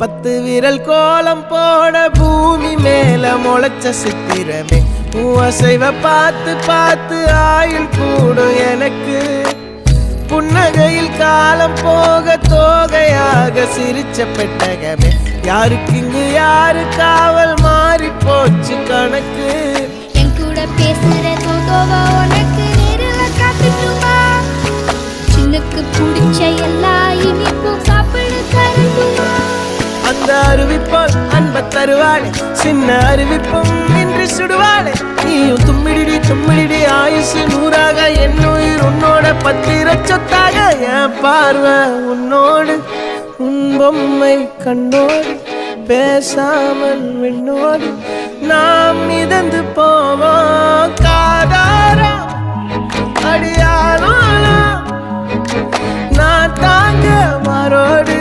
10 விரல் கோலம் போட பூமி மேல முளைச்ச சித்திரமே அசைவ பார்த்து பார்த்து ஆயுள் கூடும் எனக்கு புன்னகையில் காலம் போக தோகையாக சிரிச்ச பெட்டகமே யாருக்கு இங்கு யாரு காவல் மாறி போச்சு கணக்கு என் கூட பேசுற தோதோவா உனக்கு நேரில் காத்துட்டுமா சின்னுக்கு பிடிச்ச எல்லா இனிப்பும் சாப்பிட தரட்டுமா அந்த அறிவிப்பால் அன்ப தருவாளே சின்ன அறிவிப்பும் இன்று சுடுவாளே நீயும் தும்மிடி தும்மிடி ஆயுசு 100ஆக என் உயிர் உன்னோட 10 சொத்தாக என் பார்வை உன்னோடு உன் பொம்மை கண்ணோடு பேசாமல் விண்ணோடு நாம் மிதந்து போவோம் காதாரா அடியாலும் நான் தாங்க மாறோடு